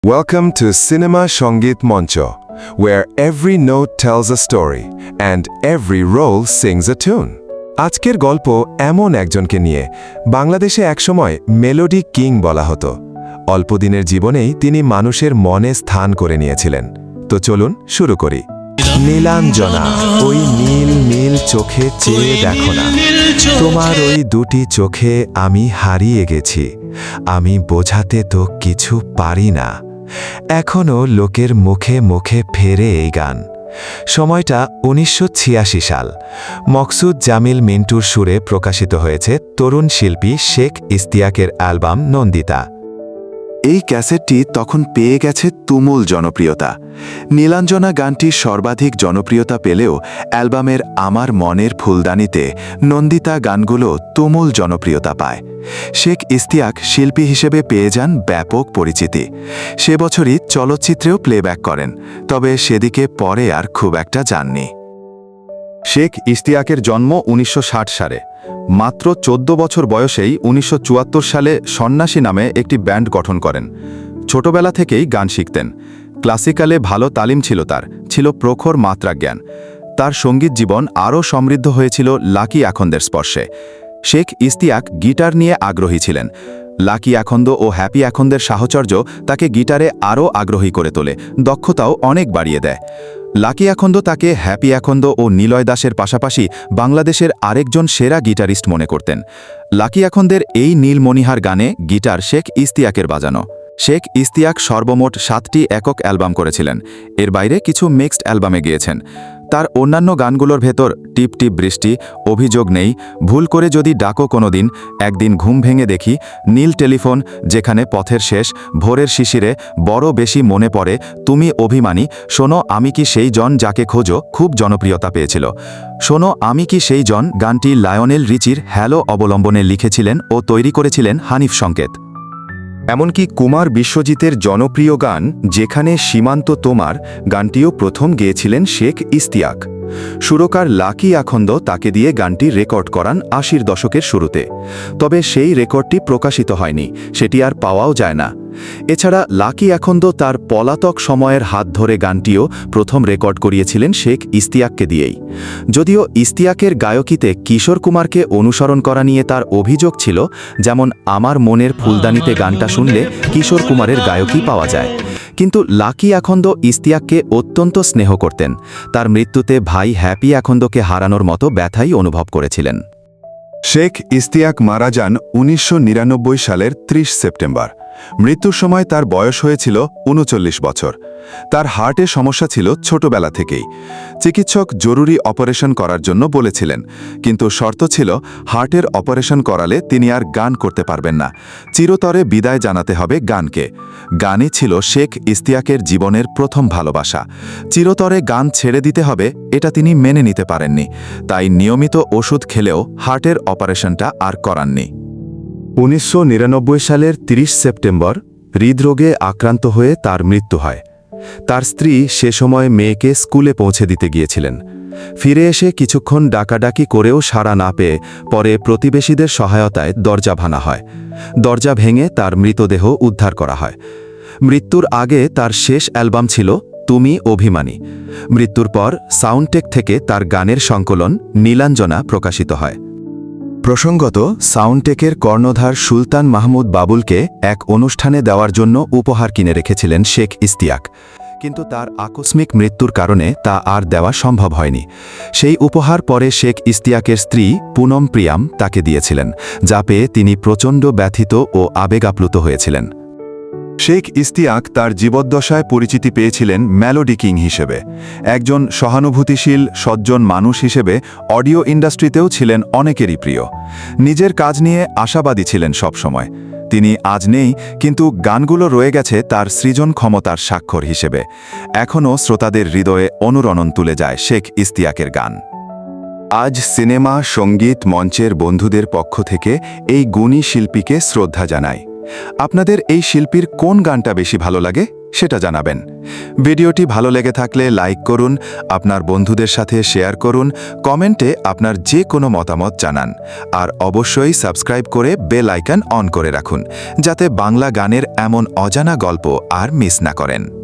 Welcome to Cinema Shongit Moncho, where every note tells a story and every role sings a tune. আজকের গল্প এমন একজনকে নিয়ে বাংলাদেশে একসময় মেলোডি কিং বলা হতো। অল্পদিনের জীবনেই তিনি মানুষের মনে স্থান করে নিয়েছিলেন। তো চলুন শুরু করি। নীলাঞ্জনা, ওই নীল নীল চোখে চেয়ে দেখো না, তোমার ওই দুটি চোখে আমি হারিয়ে গেছি, আমি বোঝাতে তো কিছু পারি না। এখনও লোকের মুখে মুখে ফেরে এই গান। সময়টা ১৯৮৬ সাল। মকসুদ জামিল মিন্টুর সুরে প্রকাশিত হয়েছে তরুণ শিল্পী শেখ ইশতিয়াকের অ্যালবাম নন্দিতা। এই ক্যাসেটটি তখন পেয়ে গেছে তুমুল জনপ্রিয়তা। নীলাঞ্জনা গানটি সর্বাধিক জনপ্রিয়তা পেলেও অ্যালবামের আমার মনের ফুলদানিতে নন্দিতা গানগুলো তুমুল জনপ্রিয়তা পায়। শেখ ইশতিয়াক শিল্পী হিসেবে পেয়ে যান ব্যাপক পরিচিতি। সে বছরই চলচ্চিত্রেও প্লেব্যাক করেন, তবে সেদিকে পরে আর খুব একটা যাননি। শেখ ইশতিয়াকের জন্ম ১৯৬০ সালে। মাত্র ১৪ বছর বয়সেই ১৯৭৪ সালে সন্ন্যাসী নামে একটি ব্যান্ড গঠন করেন। ছোটবেলা থেকেই গান শিখতেন। ক্লাসিক্যালে ভালো তালিম ছিল তার, ছিল প্রখর মাত্রাজ্ঞান। তার সঙ্গীত জীবন আরও সমৃদ্ধ হয়েছিল লাকি আখন্দের স্পর্শে। শেখ ইশতিয়াক গিটার নিয়ে আগ্রহী ছিলেন। লাকি আখন্দ ও হ্যাপি আখন্দের সাহচর্য তাকে গিটারে আরও আগ্রহী করে তোলে, দক্ষতাও অনেক বাড়িয়ে দেয়। লাকি আখন্দ তাকে হ্যাপি আখন্দ ও নিলয় দাসের পাশাপাশি বাংলাদেশের আরেকজন সেরা গিটারিস্ট মনে করতেন। লাকি আখন্দের এই নীলমণিহার গানে গিটার শেখ ইশতিয়াকের বাজানো। শেখ ইশতিয়াক সর্বমোট ৭টি একক অ্যালবাম করেছিলেন। এর বাইরে কিছু মিক্সড অ্যালবামে গিয়েছেন। তার অন্যান্য গানগুলোর ভেতর টিপ টিপ বৃষ্টি, অভিযোগ নেই, ভুল করে যদি ডাকো কোনোদিন, একদিন ঘুম ভেঙে দেখি, নীল টেলিফোন, যেখানে পথের শেষ, ভোরের শিশিরে, বড় বেশি মনে পড়ে, তুমি অভিমানী, শোনো আমি কি সেই জন যাকে খোঁজো খুব জনপ্রিয়তা পেয়েছিল। শোনো আমি কি সেই জন গানটি লায়নেল রিচির হ্যালো অবলম্বনে লিখেছিলেন ও তৈরি করেছিলেন হানিফ সংকেত। এমনকি কুমার বিশ্বজিতের জনপ্রিয় গান যেখানে সীমান্ত তোমার গানটিও প্রথম গেয়েছিলেন শেখ ইশতিয়াক। সুরকার লাকি আখন্দ তাকে দিয়ে গানটি রেকর্ড করান ৮০ দশকের শুরুতে। তবে সেই রেকর্ডটি প্রকাশিত হয়নি, সেটি আর পাওয়াও যায় না। এছাড়া লাকি আখন্দ তার পলাতক সময়ের হাত ধরে গানটিও প্রথম রেকর্ড করিয়েছিলেন শেখ ইশতিয়াককে দিয়েই। যদিও ইশতিয়াকের গায়কিতে কিশোর কুমারকে অনুসরণ করা নিয়ে তার অভিযোগ ছিল, যেমন আমার মনের ফুলদানিতে গানটা শুনলে কিশোর কুমারের গায়কই পাওয়া যায়। কিন্তু লাকি আখন্দ ইশতিয়াককে অত্যন্ত স্নেহ করতেন। তার মৃত্যুতে ভাই হ্যাপি আখন্দকে হারানোর মতো ব্যথাই অনুভব করেছিলেন। শেখ ইশতিয়াক মারা যান ১৯৯৯ সালের ৩০ সেপ্টেম্বর। মৃত্যুর সময় তার বয়স হয়েছিল ৩৯ বছর। তার হার্টে সমস্যা ছিল ছোটবেলা থেকেই। চিকিৎসক জরুরি অপারেশন করার জন্য বলেছিলেন, কিন্তু শর্ত ছিল হার্টের অপারেশন করালে তিনি আর গান করতে পারবেন না। চিরতরে বিদায় জানাতে হবে গানকে। গানই ছিল শেখ ইশতিয়াকের জীবনের প্রথম ভালোবাসা। চিরতরে গান ছেড়ে দিতে হবে এটা তিনি মেনে নিতে পারেননি, তাই নিয়মিত ওষুধ খেলেও হার্টের অপারেশনটা আর করাননি। ১৯৯৯ সালের ৩০ সেপ্টেম্বর হৃদরোগে আক্রান্ত হয়ে তার মৃত্যু হয়। তার স্ত্রী সে সময় মেয়েকে স্কুলে পৌঁছে দিতে গিয়েছিলেন। ফিরে এসে কিছুক্ষণ ডাকাডাকি করেও সাড়া না পেয়ে পরে প্রতিবেশীদের সহায়তায় দরজা ভাঙা হয়। দরজা ভেঙে তার মৃতদেহ উদ্ধার করা হয়। মৃত্যুর আগে তার শেষ অ্যালবাম ছিল তুমি অভিমানী। মৃত্যুর পর সাউন্ডটেক থেকে তার গানের সংকলন নীলাঞ্জনা প্রকাশিত হয়। প্রসঙ্গত, সাউন্ডটেকের কর্ণধার সুলতান মাহমুদ বাবুলকে এক অনুষ্ঠানে দেওয়ার জন্য উপহার কিনে রেখেছিলেন শেখ ইশতিয়াক, কিন্তু তার আকস্মিক মৃত্যুর কারণে তা আর দেওয়া সম্ভব হয়নি। সেই উপহার পরে শেখ ইশতিয়াকের স্ত্রী পুনম প্রিয়াম তাকে দিয়েছিলেন, যা পেয়ে তিনি প্রচণ্ড ব্যথিত ও আবেগাপ্লুত হয়েছিলেন। শেখ ইশতিয়াক তার জীবদ্দশায় পরিচিতি পেয়েছিলেন মেলোডি কিং হিসেবে। একজন সহানুভূতিশীল সজ্জন মানুষ হিসেবে অডিও ইন্ডাস্ট্রিতেও ছিলেন অনেকেরই প্রিয়। নিজের কাজ নিয়ে আশাবাদী ছিলেন সবসময়। তিনি আজ নেই, কিন্তু গানগুলো রয়ে গেছে তার সৃজন ক্ষমতার স্বাক্ষর হিসেবে। এখনও শ্রোতাদের হৃদয়ে অনুরণন তুলে যায় শেখ ইশতিয়াকের গান। আজ সিনেমা সঙ্গীত মঞ্চের বন্ধুদের পক্ষ থেকে এই গুণী শিল্পীকে শ্রদ্ধা জানাই। আপনাদের এই শিল্পীর কোন গানটা বেশি ভালো লাগে সেটা জানাবেন। ভিডিওটি ভালো লেগে থাকলে লাইক করুন, আপনার বন্ধুদের সাথে শেয়ার করুন, কমেন্টে আপনার যে কোনো মতামত জানান। আর অবশ্যই সাবস্ক্রাইব করে বেল আইকন অন করে রাখুন, যাতে বাংলা গানের এমন অজানা গল্প আর মিস না করেন।